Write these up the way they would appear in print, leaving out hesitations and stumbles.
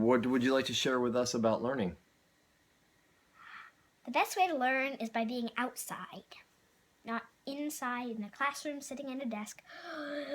What would you like to share with us about learning? The best way to learn is by being outside, not inside in a classroom sitting at a desk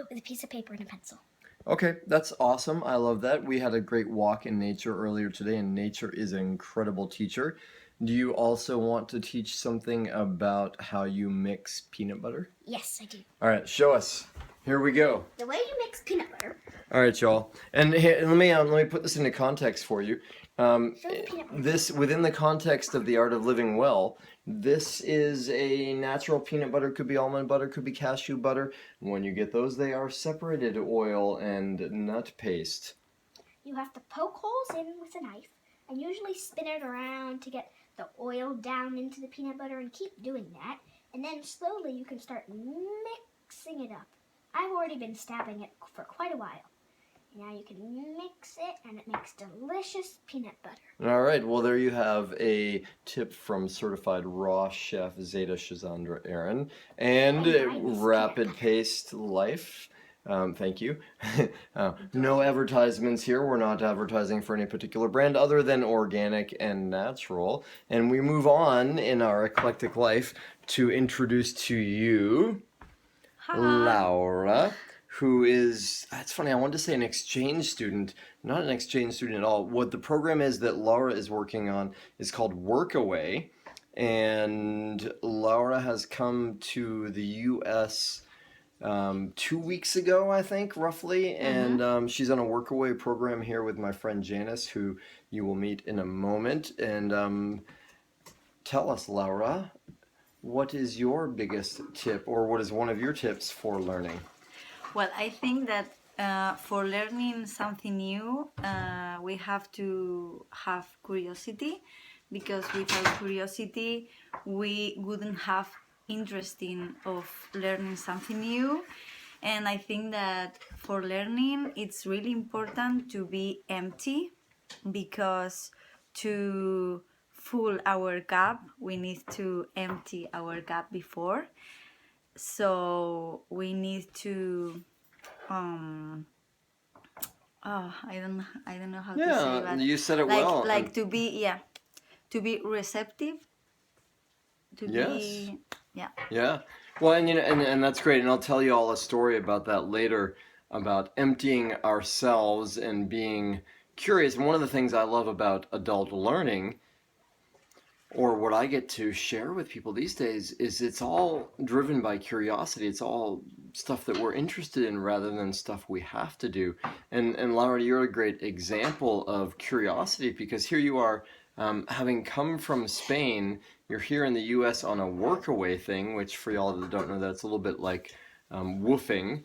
with a piece of paper and a pencil. Okay, that's awesome. I love that. We had a great walk in nature earlier today, and nature is an incredible teacher. Do you also want to teach something about how you mix peanut butter? Yes, I do. All right, show us. Here we go. The way you mix peanut butter. All right, y'all. And here, let me put this into context for you. Show the peanut butter. This within the context of the art of living well. This is a natural peanut butter. Could be almond butter. Could be cashew butter. When you get those, they are separated oil and nut paste. You have to poke holes in with a knife and usually spin it around to get the oil down into the peanut butter and keep doing that. And then slowly you can start mixing it up. I've already been stabbing it for quite a while. Now you can mix it and it makes delicious peanut butter. All right, well, there you have a tip from certified raw chef Zeta Shazandra Aaron and Rapid Paste Life. Thank you. No advertisements here. We're not advertising for any particular brand other than organic and natural. And we move on in our eclectic life to introduce to you Laura, who is, it's funny, I wanted to say an exchange student, not an exchange student at all. What the program is that Laura is working on is called Workaway, and Laura has come to the U.S. 2 weeks ago, I think, roughly, and she's on a Workaway program here with my friend Janice, who you will meet in a moment. And tell us, Laura, what is your biggest tip, or what is one of your tips for learning? Well, I think that for learning something new, we have to have curiosity, because without curiosity, we wouldn't have interest in of learning something new. And I think that for learning, it's really important to be empty, because to fill our cup, we need to empty our cup before. So we need to I don't know how to say Yeah, that. you said it Like well. like to be receptive, to Yes. be Yeah. Well, and and that's great. And I'll tell you all a story about that later, about emptying ourselves and being curious. And one of the things I love about adult learning, or what I get to share with people these days, is it's all driven by curiosity. It's all stuff that we're interested in rather than stuff we have to do. And Laura, you're a great example of curiosity, because here you are, having come from Spain, you're here in the U.S. on a workaway thing, which for y'all that don't know, that's a little bit like woofing.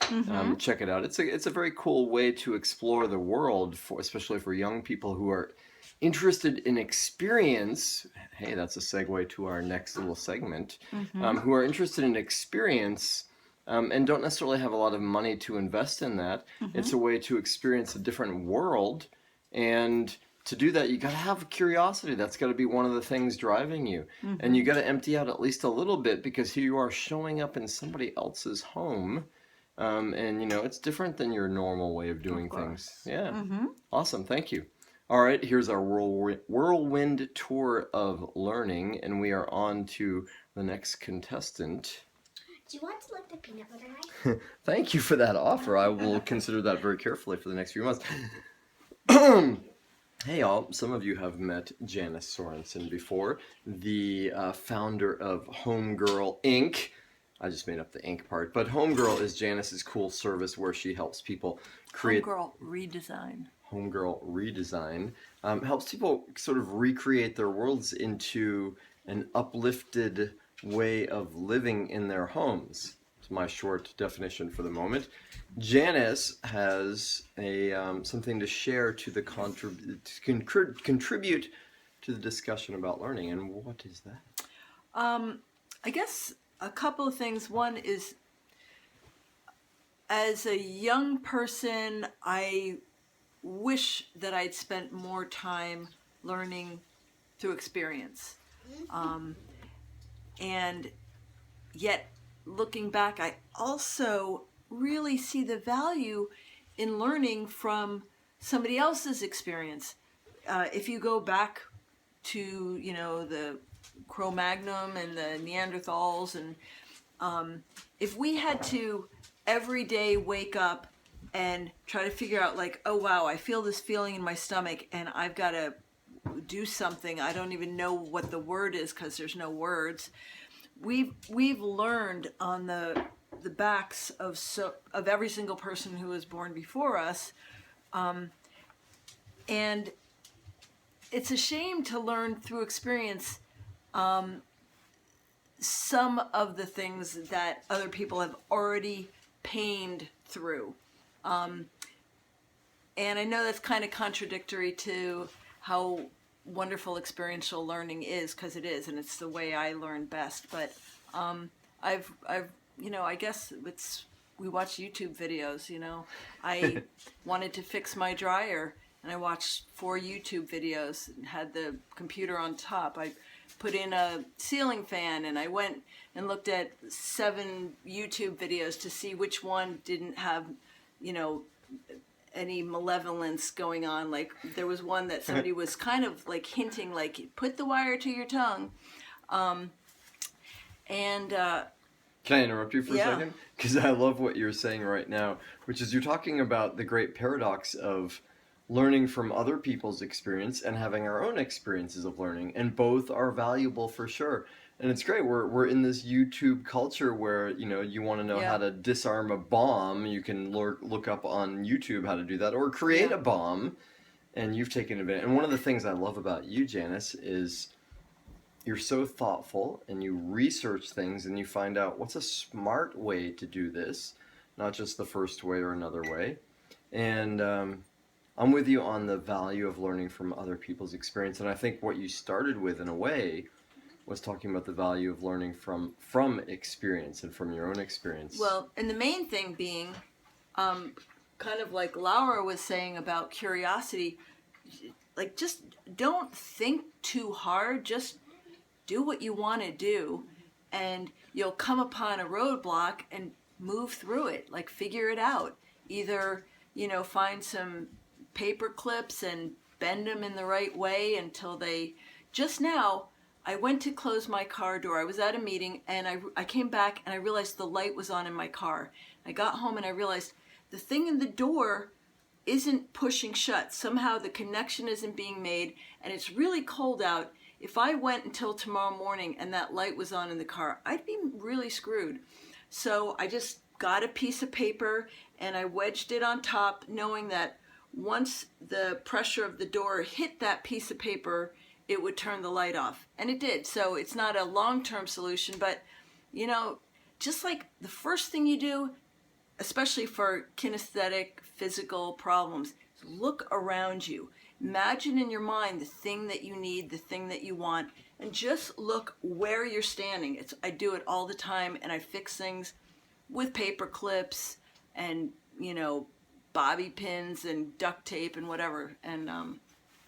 Check it out. It's a very cool way to explore the world, especially for young people who are interested in experience. Hey, that's a segue to our next little segment. Who are interested in experience and don't necessarily have a lot of money to invest in that. It's a way to experience a different world, and to do that, you got to have curiosity. That's got to be one of the things driving you. And you got to empty out at least a little bit, because here you are showing up in somebody else's home. And it's different than your normal way of doing things. Yeah. Awesome. Thank you. All right, here's our whirlwind tour of learning, and we are on to the next contestant. Do you want to lick the peanut butter knife? Thank you for that offer. I will consider that very carefully for the next few months. Hey y'all, some of you have met Janice Sorensen before, the founder of Homegirl Inc. I just made up the Inc. part, but Homegirl is Janice's cool service where she helps people create... Homegirl Redesign. Homegirl Redesign helps people sort of recreate their worlds into an uplifted way of living in their homes. It's my short definition for the moment. Janice has a something to share to the contribute to the discussion about learning. And what is that? I guess a couple of things. One is, as a young person, I wish that I'd spent more time learning through experience. And yet, looking back, I also really see the value in learning from somebody else's experience. if you go back to, you know, the Cro-Magnon and the Neanderthals, and if we had to every day wake up and try to figure out, like, oh wow, I feel this feeling in my stomach and I've got to do something, I don't even know what the word is because there's no words. We've learned on the backs of every single person who was born before us, and it's a shame to learn through experience some of the things that other people have already pained through. And I know that's kind of contradictory to how wonderful experiential learning is, because it is, and it's the way I learn best. But I've you know, I guess we watch YouTube videos, you know. I wanted to fix my dryer, and I watched 4 YouTube videos and had the computer on top. I put in a ceiling fan, and I went and looked at 7 YouTube videos to see which one didn't have, you know, any malevolence going on. Like, there was one that somebody was kind of like hinting, like, put the wire to your tongue. Can I interrupt you for Yeah. a second? Because I love what you're saying right now, which is you're talking about the great paradox of learning from other people's experience and having our own experiences of learning, and both are valuable for sure. And it's great. We're in this YouTube culture where, you know, you want to know Yeah. how to disarm a bomb, you can look up on YouTube how to do that, or create Yeah. a bomb, and you've taken advantage. And one of the things I love about you, Janice, is you're so thoughtful and you research things and you find out what's a smart way to do this, not just the first way or another way. And I'm with you on the value of learning from other people's experience. And I think what you started with, in a way, was talking about the value of learning from experience and from your own experience. Well, and the main thing being, kind of like Laura was saying about curiosity, like, just don't think too hard, just do what you want to do, and you'll come upon a roadblock and move through it, like, figure it out. Either, you know, find some paper clips and bend them in the right way until they... Just now, I went to close my car door. I was at a meeting, and I came back and I realized the light was on in my car. I got home and I realized the thing in the door isn't pushing shut. Somehow the connection isn't being made, and it's really cold out. If I went until tomorrow morning and that light was on in the car, I'd be really screwed. So I just got a piece of paper and I wedged it on top, knowing that once the pressure of the door hit that piece of paper, it would turn the light off. And it did. So it's not a long-term solution, but, you know, just like the first thing you do, especially for kinesthetic, physical problems, is look around you. Imagine in your mind the thing that you need, the thing that you want, and just look where you're standing. I do it all the time, and I fix things with paper clips and, you know, bobby pins and duct tape and whatever, and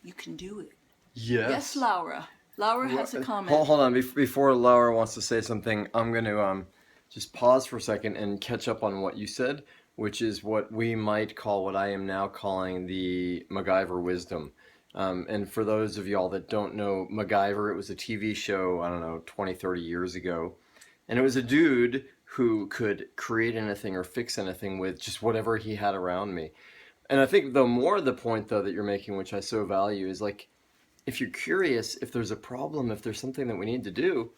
you can do it. Yes, Laura. Laura has a comment. Hold on. Before Laura wants to say something, I'm going to just pause for a second and catch up on what you said, which is what we might call, what I am now calling, the MacGyver wisdom. And for those of y'all that don't know MacGyver, it was a TV show, I don't know, 20, 30 years ago. And it was a dude who could create anything or fix anything with just whatever he had around me. And I think the more the point, though, that you're making, which I so value, is like, if you're curious, if there's a problem, if there's something that we need to do,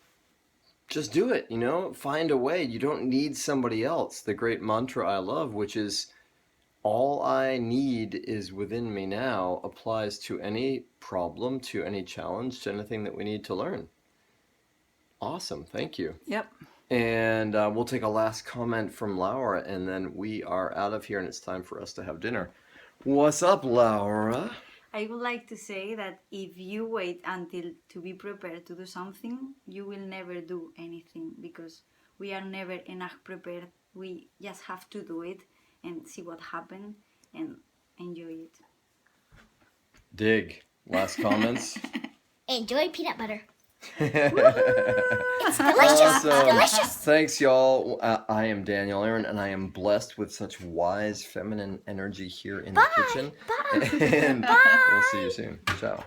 just do it, you know, find a way. You don't need somebody else. The great mantra I love, which is, all I need is within me now, applies to any problem, to any challenge, to anything that we need to learn. Awesome. Thank you. Yep. And we'll take a last comment from Laura, and then we are out of here, and it's time for us to have dinner. What's up, Laura? I would like to say that if you wait until to be prepared to do something, you will never do anything, because we are never enough prepared. We just have to do it and see what happens and enjoy it. Dig. Last comments? Enjoy peanut butter. It's delicious. Awesome. Delicious. Thanks, y'all. I am Daniel Aaron, and I am blessed with such wise feminine energy here in the kitchen. Bye. And we'll see you soon. Ciao.